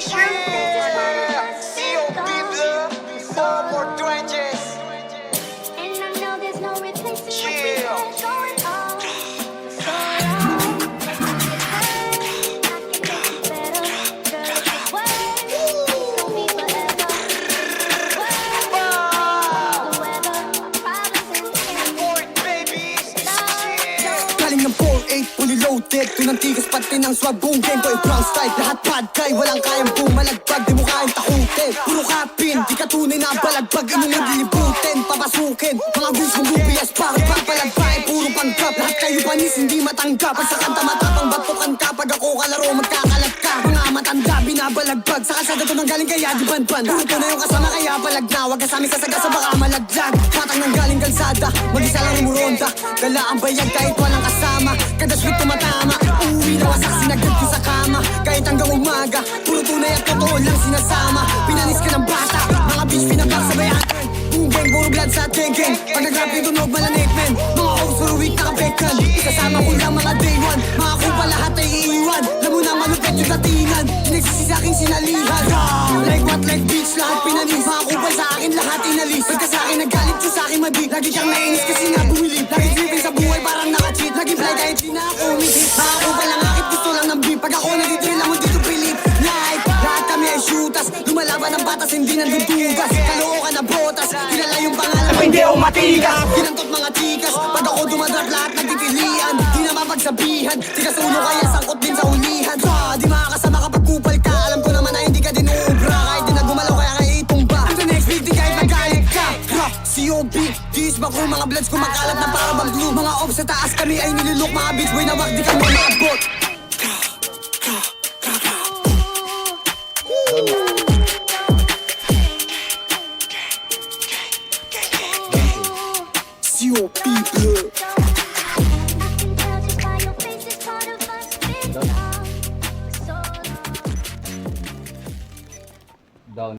Yeah, COP blood, no more trenches. And I know there's no replacing what we Yeah. had going on. So long. I can make it better. Girl, this way. It's gonna be forever. The weather, problems in the air. Boy, babies. Yeah. Galing ng 4-8, fully loaded. Pinantigas pati ng swag, boom game boy, brown style. Lahat bad guy, walang kayang bumalagpag. Di mo kayang takutin, puro kapin. Di ka tunay na balagbag, inunod lilibutin. Papasukin, mga views kong lubias. Bakit papalagpay, puro panggap. Lahat kayo panis, hindi matanggap. Pag sa kanta matapang batukan ka. Pag ako kalaro, magkakalat ka. Mga matanda, binabalagbag. Sa kalsada to nang galing kaya di banban. Puro to na yung kasama kaya palag na. Wag kasami sa sagasa, baka malaglag. Patang nang galing kalsada, mag-isa lang umuronda. Dala ang bayag kahit walang kasama. Kada sweet tumatama, uuwi na wasak, sinagad ko sa kama. Kahit hanggang umaga, puro tunay at totoo lang sinasama. Pinanis ka ng bata, mga bitch pinagsabayan. Boom gang, puro blood sa tegeng. Pag nag-rap yung tunog, malanik men. Mga officer week nakapekan. Kasama ko lang mga day one. Mga kupa lahat ay iiwan. Alam mo na malupit yung datingan. Pinagsisi sa aking sinalihan. Like what, like bitch, lahat pinanis. Mga kupa sa akin, lahat inalis. Pagka sa akin nagalit yung sa akin madi. Lagi kang nainis kasi nga bumilip. Lagi tripping sa buhay parang naka-cheat. Lagi fly kahit di na ako umihit. Mga kupa lang akit, gusto lang ng beat. Pag ako nag-drill lang mo dito pilip. Like, lahat kami ay shooters. Lumalaban ng batas, hindi nandudugas. Kalookan na botas, kilala yung pangalan. Hindi ako matigas. Ginantot mga tikas. Pag ako dumadrap, lahat nagtitilian. Di na mapagsabihan. Tigas ulo kaya sangkot din sa hulihan. Di makakasama kapag kupal ka. Alam ko naman na hindi ka din uubra. Kahit di na gumalaw kaya kaya itumba. Ang the next beat, di kahit magalit ka. COB, dis ba ko mga bloods kumakalat na para bang glue. Mga off sa taas kami ay nilulok. Mga bitch boy na wag di kami maabot. COP blood. I can tell just by your face it's part of us.